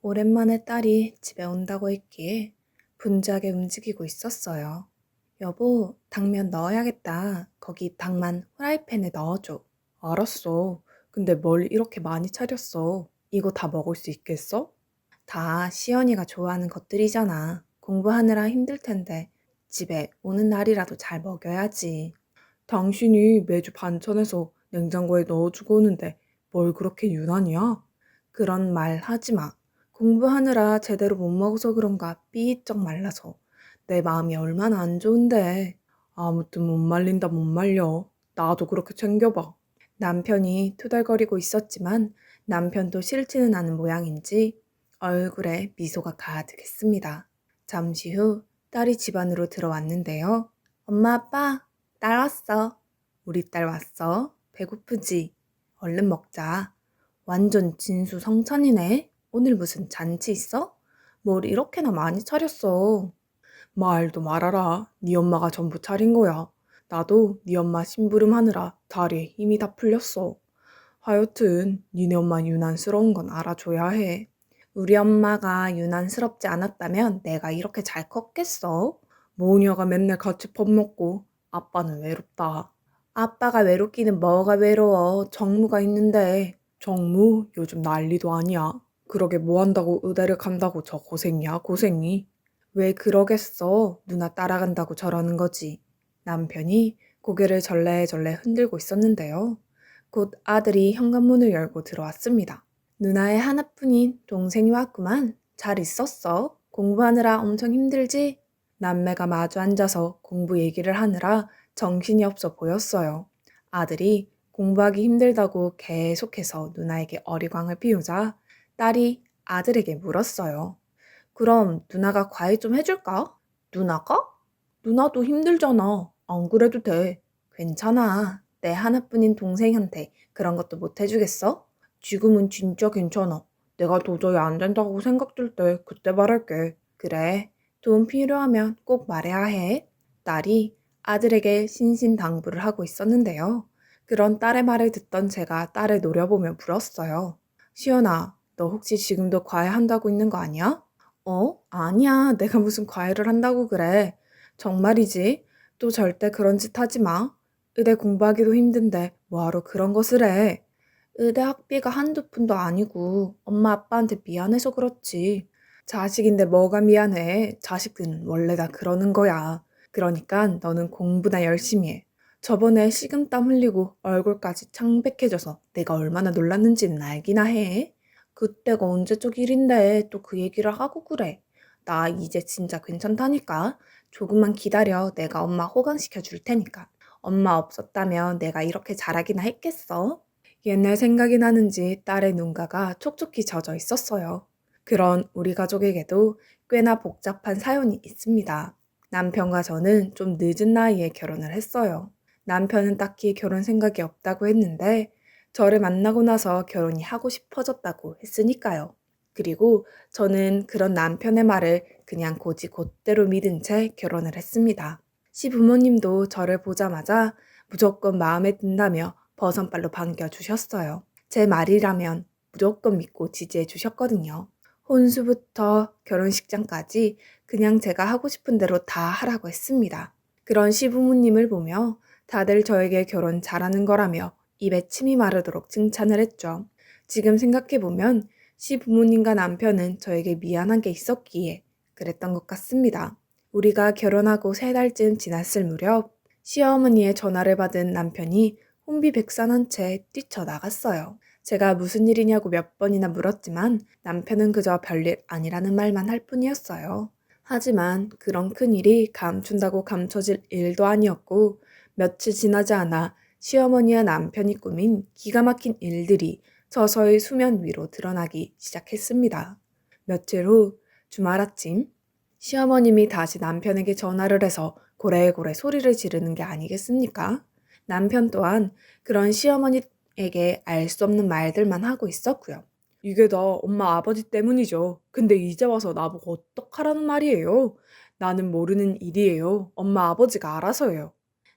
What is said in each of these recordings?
오랜만에 딸이 집에 온다고 했기에 분주하게 움직이고 있었어요. 여보, 당면 넣어야겠다. 거기 닭만 후라이팬에 넣어줘. 알았어. 근데 뭘 이렇게 많이 차렸어? 이거 다 먹을 수 있겠어? 다 시연이가 좋아하는 것들이잖아. 공부하느라 힘들 텐데 집에 오는 날이라도 잘 먹여야지. 당신이 매주 반찬해서 냉장고에 넣어주고 오는데 뭘 그렇게 유난이야? 그런 말 하지 마. 공부하느라 제대로 못 먹어서 그런가 삐쩍 말라서 내 마음이 얼마나 안 좋은데. 아무튼 못 말린다 못 말려. 나도 그렇게 챙겨봐. 남편이 투덜거리고 있었지만 남편도 싫지는 않은 모양인지 얼굴에 미소가 가득했습니다. 잠시 후 딸이 집 안으로 들어왔는데요. 엄마, 아빠, 딸 왔어. 우리 딸 왔어. 배고프지? 얼른 먹자. 완전 진수성찬이네. 오늘 무슨 잔치 있어? 뭘 이렇게나 많이 차렸어. 말도 말아라. 네 엄마가 전부 차린 거야. 나도 네 엄마 심부름하느라 다리에 힘이 다 풀렸어. 하여튼 니네 엄마 유난스러운 건 알아줘야 해. 우리 엄마가 유난스럽지 않았다면 내가 이렇게 잘 컸겠어? 모녀가 맨날 같이 밥 먹고 아빠는 외롭다. 아빠가 외롭기는 뭐가 외로워. 정무가 있는데. 정무 요즘 난리도 아니야. 그러게 뭐 한다고 의대를 간다고 저 고생이야 고생이. 왜 그러겠어. 누나 따라간다고 저러는 거지. 남편이 고개를 절레절레 흔들고 있었는데요. 곧 아들이 현관문을 열고 들어왔습니다. 누나의 하나뿐인 동생이 왔구만. 잘 있었어? 공부하느라 엄청 힘들지? 남매가 마주 앉아서 공부 얘기를 하느라 정신이 없어 보였어요. 아들이 공부하기 힘들다고 계속해서 누나에게 어리광을 피우자 딸이 아들에게 물었어요. 그럼 누나가 과외 좀 해줄까? 누나가? 누나도 힘들잖아. 안 그래도 돼. 괜찮아. 내 하나뿐인 동생한테 그런 것도 못 해주겠어? 지금은 진짜 괜찮아. 내가 도저히 안 된다고 생각될 때 그때 말할게. 그래. 도움 필요하면 꼭 말해야 해. 딸이 아들에게 신신당부를 하고 있었는데요. 그런 딸의 말을 듣던 제가 딸을 노려보며 물었어요. 시연아, 너 혹시 지금도 과외한다고 있는 거 아니야? 아니야. 내가 무슨 과외를 한다고 그래. 정말이지? 또 절대 그런 짓 하지 마. 의대 공부하기도 힘든데 뭐하러 그런 것을 해. 의대 학비가 한두 푼도 아니고 엄마 아빠한테 미안해서 그렇지. 자식인데 뭐가 미안해. 자식들은 원래 다 그러는 거야. 그러니까 너는 공부나 열심히 해. 저번에 식은땀 흘리고 얼굴까지 창백해져서 내가 얼마나 놀랐는지는 알기나 해. 그때가 언제적 일인데 또 그 얘기를 하고 그래. 나 이제 진짜 괜찮다니까. 조금만 기다려. 내가 엄마 호강시켜 줄 테니까. 엄마 없었다면 내가 이렇게 잘하기나 했겠어? 옛날 생각이 나는지 딸의 눈가가 촉촉히 젖어 있었어요. 그런 우리 가족에게도 꽤나 복잡한 사연이 있습니다. 남편과 저는 좀 늦은 나이에 결혼을 했어요. 남편은 딱히 결혼 생각이 없다고 했는데 저를 만나고 나서 결혼이 하고 싶어졌다고 했으니까요. 그리고 저는 그런 남편의 말을 그냥 곧대로 믿은 채 결혼을 했습니다. 시부모님도 저를 보자마자 무조건 마음에 든다며 버선발로 반겨주셨어요. 제 말이라면 무조건 믿고 지지해 주셨거든요. 혼수부터 결혼식장까지 그냥 제가 하고 싶은 대로 다 하라고 했습니다. 그런 시부모님을 보며 다들 저에게 결혼 잘하는 거라며 입에 침이 마르도록 칭찬을 했죠. 지금 생각해보면 시부모님과 남편은 저에게 미안한 게 있었기에 그랬던 것 같습니다. 우리가 결혼하고 3달쯤 지났을 무렵 시어머니의 전화를 받은 남편이 혼비백산한 채 뛰쳐나갔어요. 제가 무슨 일이냐고 몇 번이나 물었지만 남편은 그저 별일 아니라는 말만 할 뿐이었어요. 하지만 그런 큰일이 감춘다고 감춰질 일도 아니었고 며칠 지나지 않아 시어머니와 남편이 꾸민 기가 막힌 일들이 서서히 수면 위로 드러나기 시작했습니다. 며칠 후 주말 아침 시어머님이 다시 남편에게 전화를 해서 고래고래 소리를 지르는 게 아니겠습니까? 남편 또한 그런 시어머니에게 알 수 없는 말들만 하고 있었고요. 이게 다 엄마 아버지 때문이죠. 근데 이제 와서 나보고 어떡하라는 말이에요? 나는 모르는 일이에요. 엄마 아버지가 알아서요.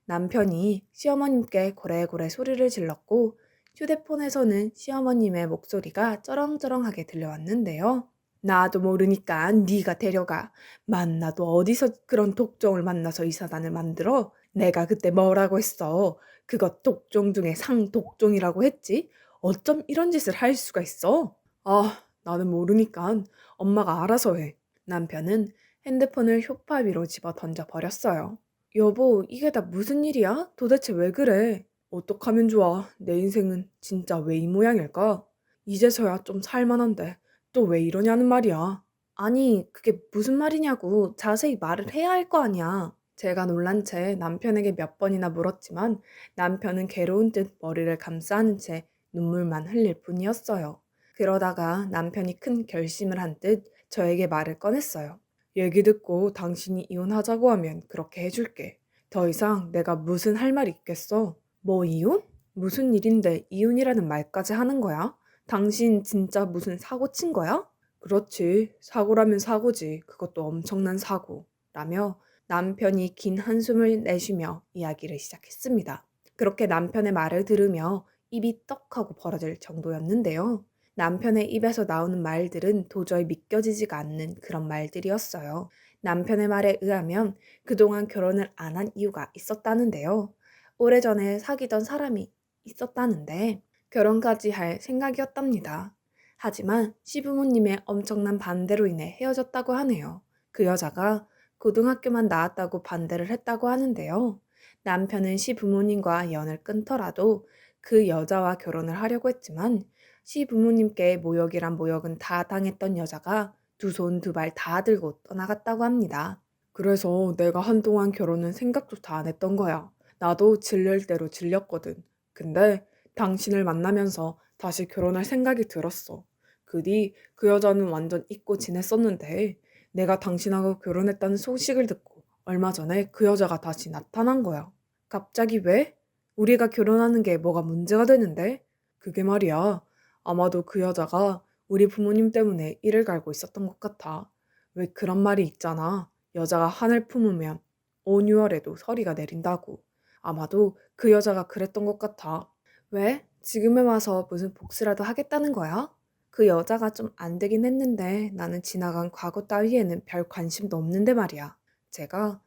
남편이 시어머님께 고래고래 소리를 질렀고 휴대폰에서는 시어머님의 목소리가 쩌렁쩌렁하게 들려왔는데요. 나도 모르니까 네가 데려가. 만나도 어디서 그런 독종을 만나서 이 사단을 만들어? 내가 그때 뭐라고 했어? 그거 독종 중에 상독종이라고 했지? 어쩜 이런 짓을 할 수가 있어? 아, 나는 모르니까 엄마가 알아서 해. 남편은 핸드폰을 소파 위로 집어 던져 버렸어요. 여보, 이게 다 무슨 일이야? 도대체 왜 그래? 어떡하면 좋아? 내 인생은 진짜 왜 이 모양일까? 이제서야 좀 살만한데 또 왜 이러냐는 말이야. 아니, 그게 무슨 말이냐고 자세히 말을 해야 할 거 아니야. 제가 놀란 채 남편에게 몇 번이나 물었지만 남편은 괴로운 듯 머리를 감싸는 채 눈물만 흘릴 뿐이었어요. 그러다가 남편이 큰 결심을 한 듯 저에게 말을 꺼냈어요. 얘기 듣고 당신이 이혼하자고 하면 그렇게 해줄게. 더 이상 내가 무슨 할 말이 있겠어? 뭐 이혼? 무슨 일인데 이혼이라는 말까지 하는 거야? 당신 진짜 무슨 사고 친 거야? 그렇지. 사고라면 사고지. 그것도 엄청난 사고. 라며 남편이 긴 한숨을 내쉬며 이야기를 시작했습니다. 그렇게 남편의 말을 들으며 입이 떡하고 벌어질 정도였는데요. 남편의 입에서 나오는 말들은 도저히 믿겨지지가 않는 그런 말들이었어요. 남편의 말에 의하면 그동안 결혼을 안 한 이유가 있었다는데요. 오래전에 사귀던 사람이 있었다는데 결혼까지 할 생각이었답니다. 하지만 시부모님의 엄청난 반대로 인해 헤어졌다고 하네요. 그 여자가 고등학교만 나왔다고 반대를 했다고 하는데요. 남편은 시부모님과 연을 끊더라도 그 여자와 결혼을 하려고 했지만 시부모님께 모욕이란 모욕은 다 당했던 여자가 두 손 두 발 다 들고 떠나갔다고 합니다. 그래서 내가 한동안 결혼은 생각조차 안 했던 거야. 나도 질릴 대로 질렸거든. 근데 당신을 만나면서 다시 결혼할 생각이 들었어. 그 뒤 그 여자는 완전 잊고 지냈었는데 내가 당신하고 결혼했다는 소식을 듣고 얼마 전에 그 여자가 다시 나타난 거야. 갑자기 왜? 우리가 결혼하는 게 뭐가 문제가 되는데? 그게 말이야. 아마도 그 여자가 우리 부모님 때문에 이를 갈고 있었던 것 같아. 왜 그런 말이 있잖아. 여자가 한을 품으면 온 6월에도 서리가 내린다고. 아마도 그 여자가 그랬던 것 같아. 왜? 지금에 와서 무슨 복수라도 하겠다는 거야? 그 여자가 좀 안 되긴 했는데 나는 지나간 과거 따위에는 별 관심도 없는데 말이야. 제가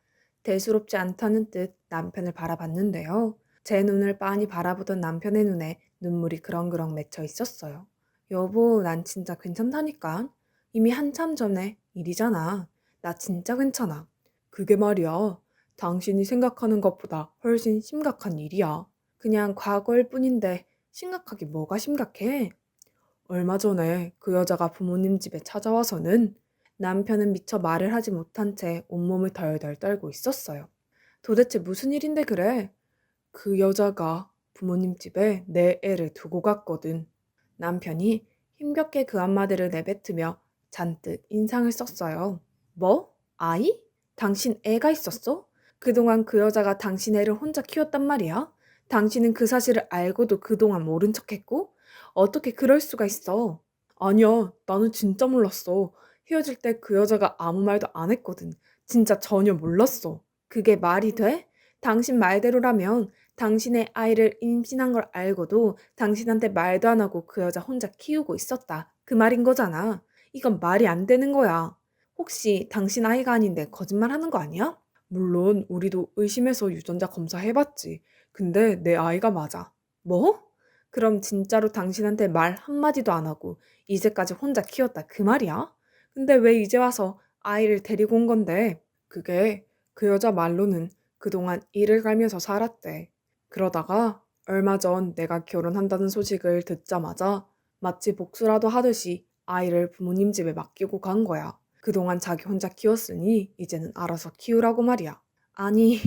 대수롭지 않다는 듯 남편을 바라봤는데요. 제 눈을 빤히 바라보던 남편의 눈에 눈물이 그렁그렁 맺혀 있었어요. 여보, 난 진짜 괜찮다니까. 이미 한참 전에 일이잖아. 나 진짜 괜찮아. 그게 말이야. 당신이 생각하는 것보다 훨씬 심각한 일이야. 그냥 과거일 뿐인데 심각하게 뭐가 심각해? 얼마 전에 그 여자가 부모님 집에 찾아와서는 남편은 미처 말을 하지 못한 채 온몸을 덜덜 떨고 있었어요. 도대체 무슨 일인데 그래? 그 여자가 부모님 집에 내 애를 두고 갔거든. 남편이 힘겹게 그 한마디를 내뱉으며 잔뜩 인상을 썼어요. 뭐? 아이? 당신 애가 있었어? 그동안 그 여자가 당신 애를 혼자 키웠단 말이야? 당신은 그 사실을 알고도 그동안 모른 척했고? 어떻게 그럴 수가 있어? 아니야, 나는 진짜 몰랐어. 헤어질 때 그 여자가 아무 말도 안 했거든. 진짜 전혀 몰랐어. 그게 말이 돼? 당신 말대로라면 당신의 아이를 임신한 걸 알고도 당신한테 말도 안 하고 그 여자 혼자 키우고 있었다. 그 말인 거잖아. 이건 말이 안 되는 거야. 혹시 당신 아이가 아닌데 거짓말 하는 거 아니야? 물론 우리도 의심해서 유전자 검사해봤지. 근데 내 아이가 맞아. 뭐? 그럼 진짜로 당신한테 말 한마디도 안 하고 이제까지 혼자 키웠다 그 말이야? 근데 왜 이제 와서 아이를 데리고 온 건데? 그게 그 여자 말로는 그동안 일을 갈면서 살았대. 그러다가 얼마 전 내가 결혼한다는 소식을 듣자마자 마치 복수라도 하듯이 아이를 부모님 집에 맡기고 간 거야. 그동안 자기 혼자 키웠으니 이제는 알아서 키우라고 말이야. 아니,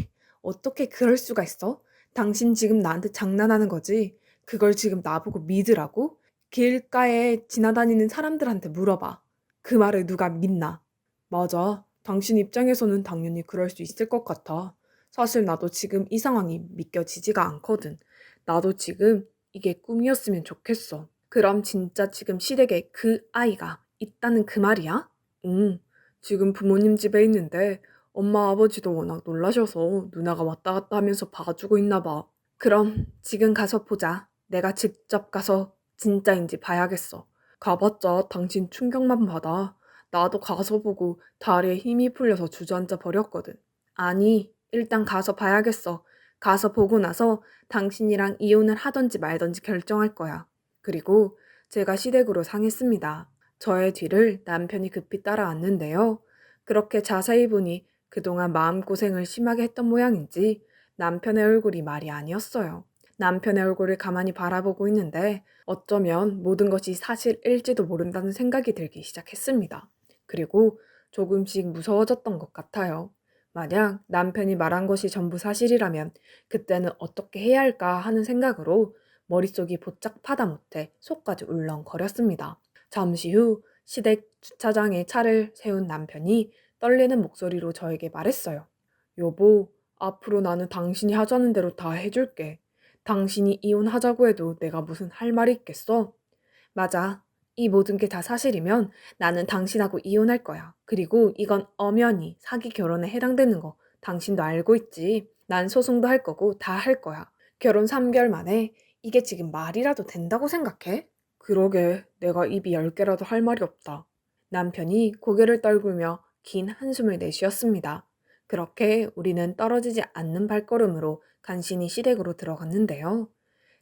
어떻게 그럴 수가 있어? 당신 지금 나한테 장난하는 거지? 그걸 지금 나보고 믿으라고? 길가에 지나다니는 사람들한테 물어봐. 그 말을 누가 믿나? 맞아. 당신 입장에서는 당연히 그럴 수 있을 것 같아. 사실 나도 지금 이 상황이 믿겨지지가 않거든. 나도 지금 이게 꿈이었으면 좋겠어. 그럼 진짜 지금 시댁에 그 아이가 있다는 그 말이야? 응. 지금 부모님 집에 있는데 엄마 아버지도 워낙 놀라셔서 누나가 왔다 갔다 하면서 봐주고 있나 봐. 그럼 지금 가서 보자. 내가 직접 가서 진짜인지 봐야겠어. 가봤자 당신 충격만 받아. 나도 가서 보고 다리에 힘이 풀려서 주저앉아 버렸거든. 아니, 일단 가서 봐야겠어. 가서 보고 나서 당신이랑 이혼을 하던지 말던지 결정할 거야. 그리고 제가 시댁으로 상했습니다. 저의 뒤를 남편이 급히 따라왔는데요. 그렇게 자세히 보니 그동안 마음고생을 심하게 했던 모양인지 남편의 얼굴이 말이 아니었어요. 남편의 얼굴을 가만히 바라보고 있는데 어쩌면 모든 것이 사실일지도 모른다는 생각이 들기 시작했습니다. 그리고 조금씩 무서워졌던 것 같아요. 만약 남편이 말한 것이 전부 사실이라면 그때는 어떻게 해야 할까 하는 생각으로 머릿속이 복잡하다 못해 속까지 울렁거렸습니다. 잠시 후 시댁 주차장에 차를 세운 남편이 떨리는 목소리로 저에게 말했어요. 여보, 앞으로 나는 당신이 하자는 대로 다 해줄게. 당신이 이혼하자고 해도 내가 무슨 할 말이 있겠어? 맞아. 이 모든 게 다 사실이면 나는 당신하고 이혼할 거야. 그리고 이건 엄연히 사기 결혼에 해당되는 거 당신도 알고 있지. 난 소송도 할 거고 다 할 거야. 결혼 3개월 만에 이게 지금 말이라도 된다고 생각해? 그러게 내가 입이 10개라도 할 말이 없다. 남편이 고개를 떨구며 긴 한숨을 내쉬었습니다. 그렇게 우리는 떨어지지 않는 발걸음으로 간신히 시댁으로 들어갔는데요.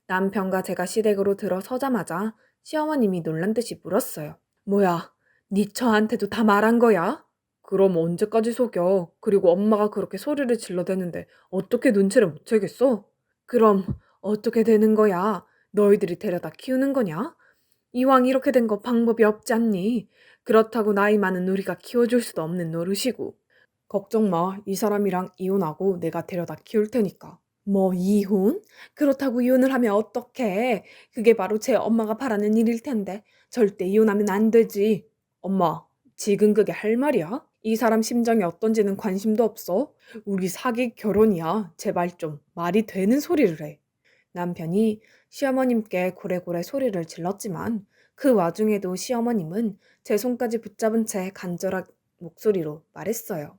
남편과 제가 시댁으로 들어서자마자 시어머님이 놀란 듯이 물었어요. 뭐야, 네 처한테도 다 말한 거야? 그럼 언제까지 속여? 그리고 엄마가 그렇게 소리를 질러대는데 어떻게 눈치를 못 채겠어? 그럼 어떻게 되는 거야? 너희들이 데려다 키우는 거냐? 이왕 이렇게 된 거 방법이 없지 않니? 그렇다고 나이 많은 우리가 키워줄 수도 없는 노릇이고. 걱정 마. 이 사람이랑 이혼하고 내가 데려다 키울 테니까. 뭐 이혼? 그렇다고 이혼을 하면 어떡해? 그게 바로 제 엄마가 바라는 일일 텐데 절대 이혼하면 안 되지. 엄마, 지금 그게 할 말이야? 이 사람 심정이 어떤지는 관심도 없어? 우리 사기 결혼이야. 제발 좀 말이 되는 소리를 해. 남편이 시어머님께 고래고래 소리를 질렀지만 그 와중에도 시어머님은 제 손까지 붙잡은 채 간절한 목소리로 말했어요.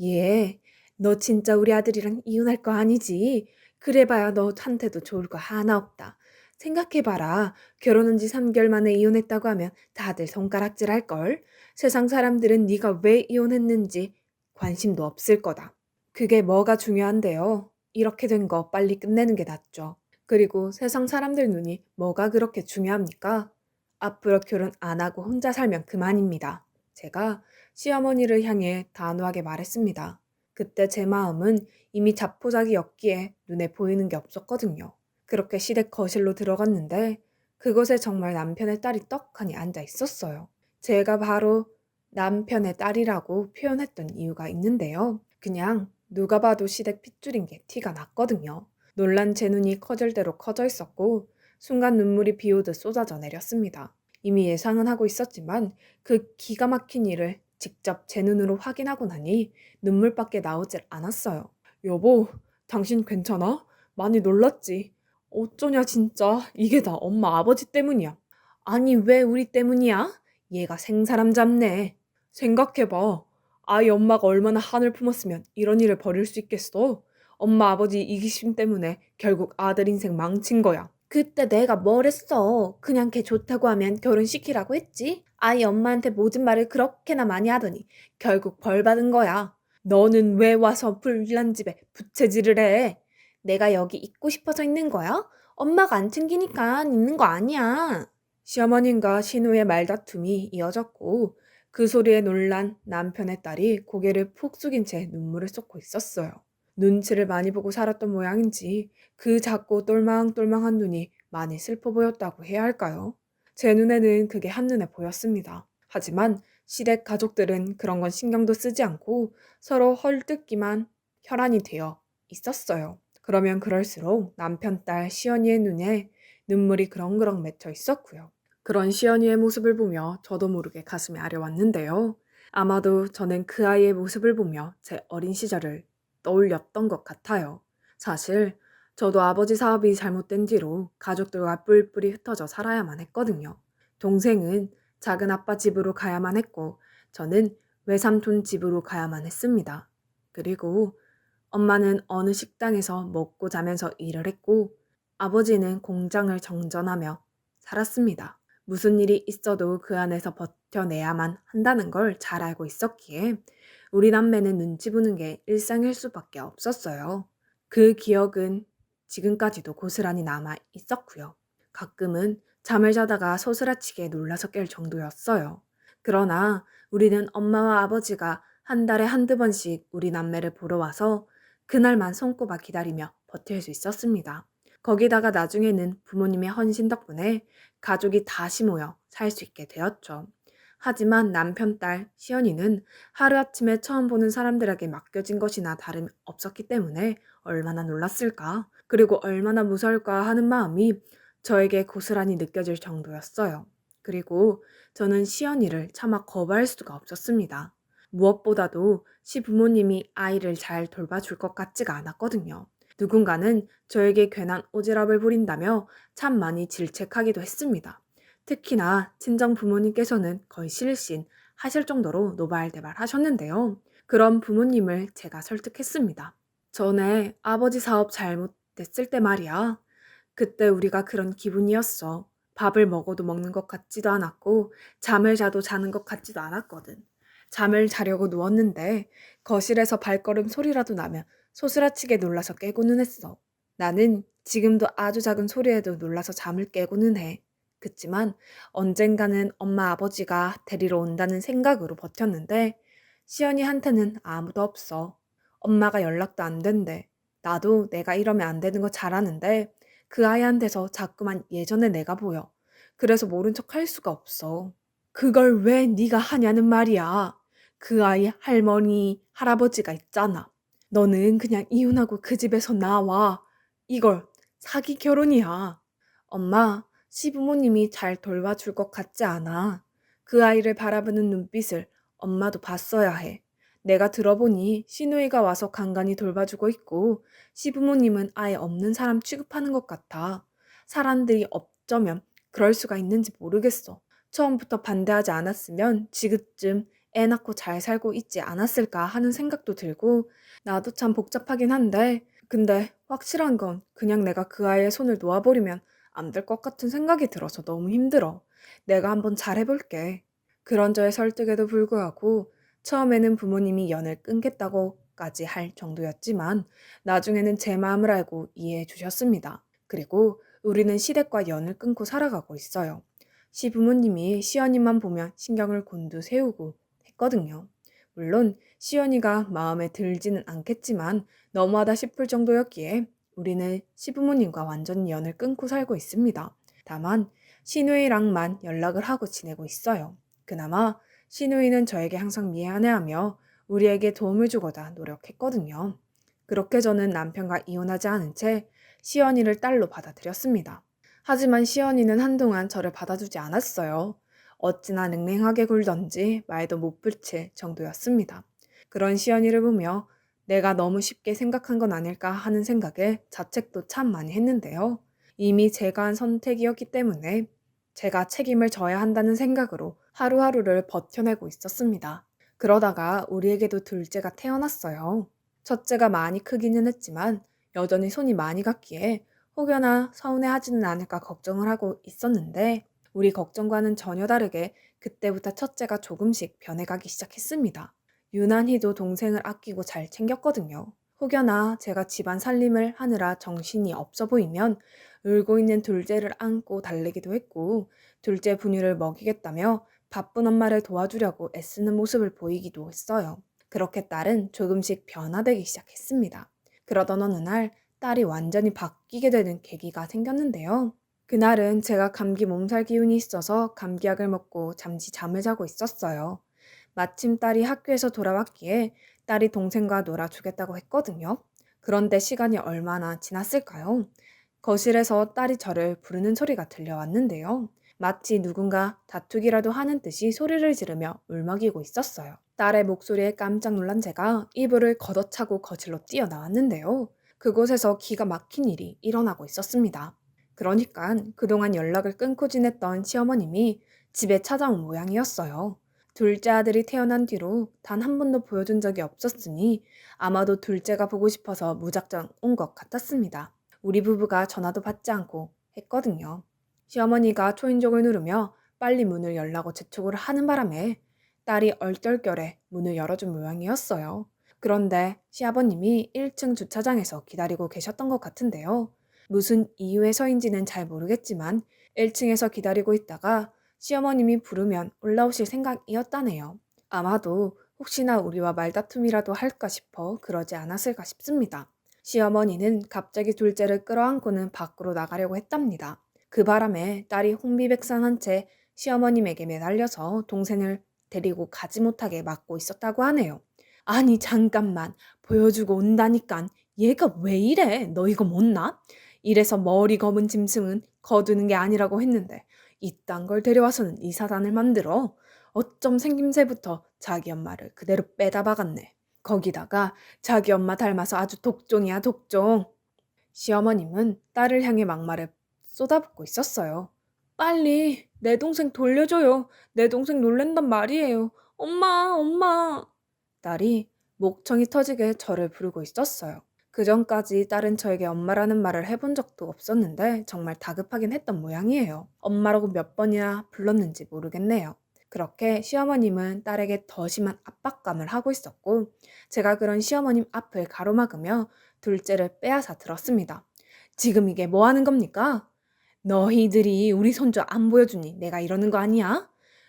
예, 너 진짜 우리 아들이랑 이혼할 거 아니지? 그래봐야 너한테도 좋을 거 하나 없다. 생각해봐라. 결혼한 지 3개월 만에 이혼했다고 하면 다들 손가락질 할걸? 세상 사람들은 네가 왜 이혼했는지 관심도 없을 거다. 그게 뭐가 중요한데요? 이렇게 된 거 빨리 끝내는 게 낫죠. 그리고 세상 사람들 눈이 뭐가 그렇게 중요합니까? 앞으로 결혼 안 하고 혼자 살면 그만입니다. 제가 시어머니를 향해 단호하게 말했습니다. 그때 제 마음은 이미 자포자기였기에 눈에 보이는 게 없었거든요. 그렇게 시댁 거실로 들어갔는데 그곳에 정말 남편의 딸이 떡하니 앉아 있었어요. 제가 바로 남편의 딸이라고 표현했던 이유가 있는데요. 그냥 누가 봐도 시댁 핏줄인 게 티가 났거든요. 놀란 제 눈이 커질 대로 커져 있었고 순간 눈물이 비 오듯 쏟아져 내렸습니다. 이미 예상은 하고 있었지만 그 기가 막힌 일을 직접 제 눈으로 확인하고 나니 눈물밖에 나오질 않았어요. 여보, 당신 괜찮아? 많이 놀랐지? 어쩌냐 진짜. 이게 다 엄마 아버지 때문이야. 아니 왜 우리 때문이야? 얘가 생사람 잡네. 생각해봐. 아이 엄마가 얼마나 한을 품었으면 이런 일을 벌일 수 있겠어? 엄마 아버지 이기심 때문에 결국 아들 인생 망친 거야. 그때 내가 뭘 했어? 그냥 걔 좋다고 하면 결혼시키라고 했지? 아이 엄마한테 모든 말을 그렇게나 많이 하더니 결국 벌 받은 거야. 너는 왜 와서 불난 집에 부채질을 해? 내가 여기 있고 싶어서 있는 거야? 엄마가 안 챙기니까 있는 거 아니야. 시어머님과 신우의 말다툼이 이어졌고 그 소리에 놀란 남편의 딸이 고개를 푹 숙인 채 눈물을 쏟고 있었어요. 눈치를 많이 보고 살았던 모양인지 그 작고 똘망똘망한 눈이 많이 슬퍼 보였다고 해야 할까요? 제 눈에는 그게 한눈에 보였습니다. 하지만 시댁 가족들은 그런 건 신경도 쓰지 않고 서로 헐뜯기만 혈안이 되어 있었어요. 그러면 그럴수록 남편 딸 시연이의 눈에 눈물이 그렁그렁 맺혀 있었고요. 그런 시연이의 모습을 보며 저도 모르게 가슴이 아려왔는데요. 아마도 저는 그 아이의 모습을 보며 제 어린 시절을 떠올렸던 것 같아요. 사실 저도 아버지 사업이 잘못된 뒤로 가족들과 뿔뿔이 흩어져 살아야만 했거든요. 동생은 작은 아빠 집으로 가야만 했고 저는 외삼촌 집으로 가야만 했습니다. 그리고 엄마는 어느 식당에서 먹고 자면서 일을 했고 아버지는 공장을 정전하며 살았습니다. 무슨 일이 있어도 그 안에서 버텨내야만 한다는 걸 잘 알고 있었기에 우리 남매는 눈치 보는 게 일상일 수밖에 없었어요. 그 기억은 지금까지도 고스란히 남아 있었고요. 가끔은 잠을 자다가 소스라치게 놀라서 깰 정도였어요. 그러나 우리는 엄마와 아버지가 한 달에 한두 번씩 우리 남매를 보러 와서 그날만 손꼽아 기다리며 버틸 수 있었습니다. 거기다가 나중에는 부모님의 헌신 덕분에 가족이 다시 모여 살 수 있게 되었죠. 하지만 남편 딸 시연이는 하루아침에 처음 보는 사람들에게 맡겨진 것이나 다름이 없었기 때문에 얼마나 놀랐을까, 그리고 얼마나 무서울까 하는 마음이 저에게 고스란히 느껴질 정도였어요. 그리고 저는 시연이를 차마 거부할 수가 없었습니다. 무엇보다도 시부모님이 아이를 잘 돌봐줄 것 같지가 않았거든요. 누군가는 저에게 괜한 오지랖을 부린다며 참 많이 질책하기도 했습니다. 특히나 친정 부모님께서는 거의 실신 하실 정도로 노발대발 하셨는데요. 그런 부모님을 제가 설득했습니다. 전에 아버지 사업 잘못됐을 때 말이야. 그때 우리가 그런 기분이었어. 밥을 먹어도 먹는 것 같지도 않았고 잠을 자도 자는 것 같지도 않았거든. 잠을 자려고 누웠는데 거실에서 발걸음 소리라도 나면 소스라치게 놀라서 깨고는 했어. 나는 지금도 아주 작은 소리에도 놀라서 잠을 깨고는 해. 그치만 언젠가는 엄마 아버지가 데리러 온다는 생각으로 버텼는데 시연이한테는 아무도 없어. 엄마가 연락도 안 된대. 나도 내가 이러면 안 되는 거 잘 아는데 그 아이한테서 자꾸만 예전의 내가 보여. 그래서 모른 척 할 수가 없어. 그걸 왜 네가 하냐는 말이야. 그 아이 할머니, 할아버지가 있잖아. 너는 그냥 이혼하고 그 집에서 나와. 이걸 사기 결혼이야. 엄마, 시부모님이 잘 돌봐줄 것 같지 않아. 그 아이를 바라보는 눈빛을 엄마도 봤어야 해. 내가 들어보니 시누이가 와서 간간히 돌봐주고 있고 시부모님은 아예 없는 사람 취급하는 것 같아. 사람들이 어쩌면 그럴 수가 있는지 모르겠어. 처음부터 반대하지 않았으면 지금쯤 애 낳고 잘 살고 있지 않았을까 하는 생각도 들고 나도 참 복잡하긴 한데 근데 확실한 건 그냥 내가 그 아이의 손을 놓아버리면 안 될 것 같은 생각이 들어서 너무 힘들어. 내가 한번 잘해볼게. 그런 저의 설득에도 불구하고 처음에는 부모님이 연을 끊겠다고까지 할 정도였지만 나중에는 제 마음을 알고 이해해 주셨습니다. 그리고 우리는 시댁과 연을 끊고 살아가고 있어요. 시부모님이 시연이만 보면 신경을 곤두 세우고 했거든요. 물론 시연이가 마음에 들지는 않겠지만 너무하다 싶을 정도였기에 우리는 시부모님과 완전히 연을 끊고 살고 있습니다. 다만 시누이랑만 연락을 하고 지내고 있어요. 그나마 시누이는 저에게 항상 미안해하며 우리에게 도움을 주고자 노력했거든요. 그렇게 저는 남편과 이혼하지 않은 채 시연이를 딸로 받아들였습니다. 하지만 시연이는 한동안 저를 받아주지 않았어요. 어찌나 냉랭하게 굴던지 말도 못 붙일 정도였습니다. 그런 시연이를 보며 내가 너무 쉽게 생각한 건 아닐까 하는 생각에 자책도 참 많이 했는데요. 이미 제가 한 선택이었기 때문에 제가 책임을 져야 한다는 생각으로 하루하루를 버텨내고 있었습니다. 그러다가 우리에게도 둘째가 태어났어요. 첫째가 많이 크기는 했지만 여전히 손이 많이 갔기에 혹여나 서운해하지는 않을까 걱정을 하고 있었는데 우리 걱정과는 전혀 다르게 그때부터 첫째가 조금씩 변해가기 시작했습니다. 유난히도 동생을 아끼고 잘 챙겼거든요. 혹여나 제가 집안 살림을 하느라 정신이 없어 보이면 울고 있는 둘째를 안고 달래기도 했고 둘째 분유를 먹이겠다며 바쁜 엄마를 도와주려고 애쓰는 모습을 보이기도 했어요. 그렇게 딸은 조금씩 변화되기 시작했습니다. 그러던 어느 날 딸이 완전히 바뀌게 되는 계기가 생겼는데요. 그날은 제가 감기 몸살 기운이 있어서 감기약을 먹고 잠시 잠을 자고 있었어요. 마침 딸이 학교에서 돌아왔기에 딸이 동생과 놀아주겠다고 했거든요. 그런데 시간이 얼마나 지났을까요? 거실에서 딸이 저를 부르는 소리가 들려왔는데요. 마치 누군가 다투기라도 하는 듯이 소리를 지르며 울먹이고 있었어요. 딸의 목소리에 깜짝 놀란 제가 이불을 걷어차고 거실로 뛰어나왔는데요. 그곳에서 기가 막힌 일이 일어나고 있었습니다. 그러니까 그동안 연락을 끊고 지냈던 시어머님이 집에 찾아온 모양이었어요. 둘째 아들이 태어난 뒤로 단 한 번도 보여준 적이 없었으니 아마도 둘째가 보고 싶어서 무작정 온 것 같았습니다. 우리 부부가 전화도 받지 않고 했거든요. 시어머니가 초인종을 누르며 빨리 문을 열라고 재촉을 하는 바람에 딸이 얼떨결에 문을 열어준 모양이었어요. 그런데 시아버님이 1층 주차장에서 기다리고 계셨던 것 같은데요. 무슨 이유에서인지는 잘 모르겠지만 1층에서 기다리고 있다가 시어머님이 부르면 올라오실 생각이었다네요. 아마도 혹시나 우리와 말다툼이라도 할까 싶어 그러지 않았을까 싶습니다. 시어머니는 갑자기 둘째를 끌어안고는 밖으로 나가려고 했답니다. 그 바람에 딸이 혼비백산한 채 시어머님에게 매달려서 동생을 데리고 가지 못하게 막고 있었다고 하네요. 아니 잠깐만 보여주고 온다니깐 얘가 왜 이래? 너 이거 못나? 이래서 머리 검은 짐승은 거두는 게 아니라고 했는데 이딴 걸 데려와서는 이 사단을 만들어. 어쩜 생김새부터 자기 엄마를 그대로 빼다 박았네. 거기다가 자기 엄마 닮아서 아주 독종이야 독종. 시어머님은 딸을 향해 막말을 쏟아붓고 있었어요. 빨리 내 동생 돌려줘요. 내 동생 놀랜단 말이에요. 엄마, 엄마. 딸이 목청이 터지게 저를 부르고 있었어요. 그 전까지 딸은 저에게 엄마라는 말을 해본 적도 없었는데 정말 다급하긴 했던 모양이에요. 엄마라고 몇 번이나 불렀는지 모르겠네요. 그렇게 시어머님은 딸에게 더 심한 압박감을 하고 있었고 제가 그런 시어머님 앞을 가로막으며 둘째를 빼앗아 들었습니다. 지금 이게 뭐 하는 겁니까? 너희들이 우리 손주 안 보여주니 내가 이러는 거 아니야?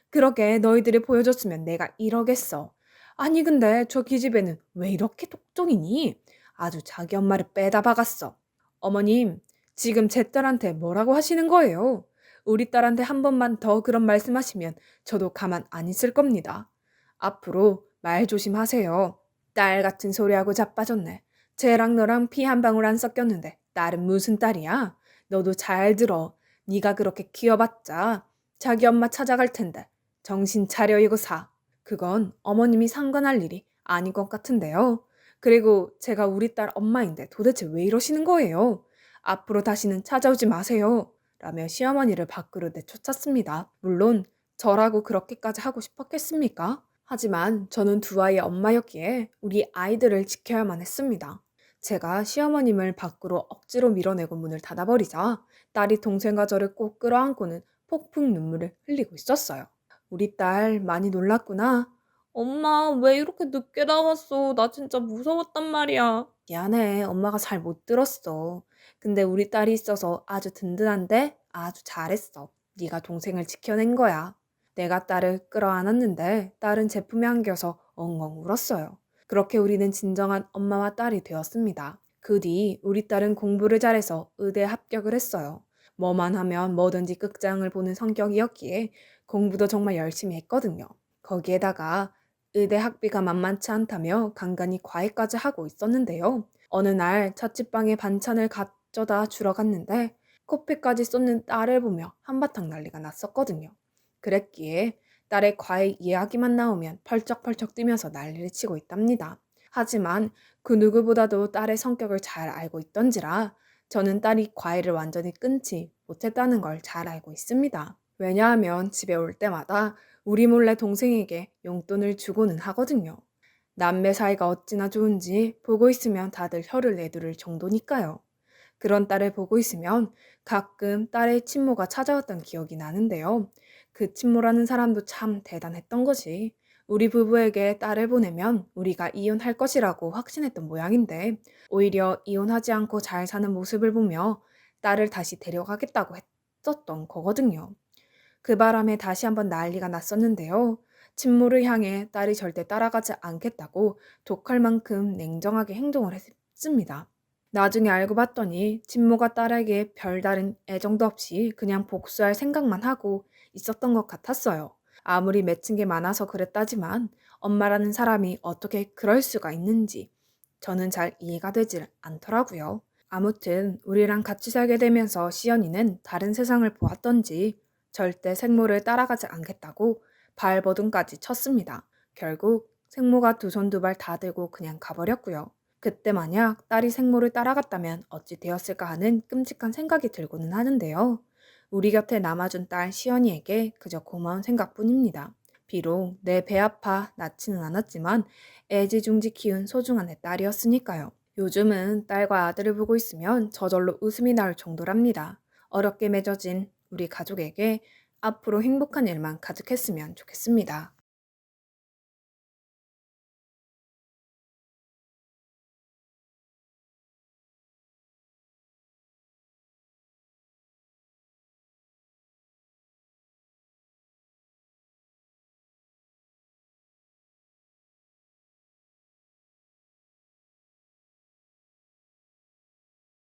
그러게 너희들이 보여줬으면 내가 이러겠어. 아니 근데 저 기집애는 왜 이렇게 독종이니? 아주 자기 엄마를 빼다 박았어. 어머님, 지금 제 딸한테 뭐라고 하시는 거예요? 우리 딸한테 한 번만 더 그런 말씀하시면 저도 가만 안 있을 겁니다. 앞으로 말 조심하세요. 딸 같은 소리하고 자빠졌네. 쟤랑 너랑 피 한 방울 안 섞였는데 딸은 무슨 딸이야? 너도 잘 들어. 네가 그렇게 키워봤자 자기 엄마 찾아갈 텐데 정신 차려 이거 사. 그건 어머님이 상관할 일이 아닌 것 같은데요. 그리고 제가 우리 딸 엄마인데 도대체 왜 이러시는 거예요? 앞으로 다시는 찾아오지 마세요. 라며 시어머니를 밖으로 내쫓았습니다. 물론 저라고 그렇게까지 하고 싶었겠습니까? 하지만 저는 두 아이의 엄마였기에 우리 아이들을 지켜야만 했습니다. 제가 시어머님을 밖으로 억지로 밀어내고 문을 닫아버리자 딸이 동생과 저를 꼭 끌어안고는 폭풍 눈물을 흘리고 있었어요. 우리 딸 많이 놀랐구나. 엄마, 왜 이렇게 늦게 나왔어? 나 진짜 무서웠단 말이야. 미안해, 엄마가 잘 못 들었어. 근데 우리 딸이 있어서 아주 든든한데 아주 잘했어. 네가 동생을 지켜낸 거야. 내가 딸을 끌어안았는데 딸은 제품에 안겨서 엉엉 울었어요. 그렇게 우리는 진정한 엄마와 딸이 되었습니다. 그 뒤 우리 딸은 공부를 잘해서 의대 합격을 했어요. 뭐만 하면 뭐든지 끝장을 보는 성격이었기에 공부도 정말 열심히 했거든요. 거기에다가 의대 학비가 만만치 않다며 간간히 과외까지 하고 있었는데요. 어느 날 자취방에 반찬을 가져다 주러 갔는데 코피까지 쏟는 딸을 보며 한바탕 난리가 났었거든요. 그랬기에 딸의 과외 이야기만 나오면 펄쩍펄쩍 뛰면서 난리를 치고 있답니다. 하지만 그 누구보다도 딸의 성격을 잘 알고 있던지라 저는 딸이 과외를 완전히 끊지 못했다는 걸 잘 알고 있습니다. 왜냐하면 집에 올 때마다 우리 몰래 동생에게 용돈을 주고는 하거든요. 남매 사이가 어찌나 좋은지 보고 있으면 다들 혀를 내두를 정도니까요. 그런 딸을 보고 있으면 가끔 딸의 친모가 찾아왔던 기억이 나는데요. 그 친모라는 사람도 참 대단했던 것이 우리 부부에게 딸을 보내면 우리가 이혼할 것이라고 확신했던 모양인데 오히려 이혼하지 않고 잘 사는 모습을 보며 딸을 다시 데려가겠다고 했었던 거거든요. 그 바람에 다시 한번 난리가 났었는데요. 친모를 향해 딸이 절대 따라가지 않겠다고 독할 만큼 냉정하게 행동을 했습니다. 나중에 알고 봤더니 친모가 딸에게 별다른 애정도 없이 그냥 복수할 생각만 하고 있었던 것 같았어요. 아무리 맺힌 게 많아서 그랬다지만 엄마라는 사람이 어떻게 그럴 수가 있는지 저는 잘 이해가 되질 않더라고요. 아무튼 우리랑 같이 살게 되면서 시연이는 다른 세상을 보았던지 절대 생모를 따라가지 않겠다고 발버둥까지 쳤습니다. 결국 생모가 두 손 두 발 다 들고 그냥 가버렸고요. 그때 만약 딸이 생모를 따라갔다면 어찌 되었을까 하는 끔찍한 생각이 들고는 하는데요. 우리 곁에 남아준 딸 시연이에게 그저 고마운 생각뿐입니다. 비록 내 배 아파 낳지는 않았지만 애지중지 키운 소중한 내 딸이었으니까요. 요즘은 딸과 아들을 보고 있으면 저절로 웃음이 나올 정도랍니다. 어렵게 맺어진 우리 가족에게 앞으로 행복한 일만 가득했으면 좋겠습니다.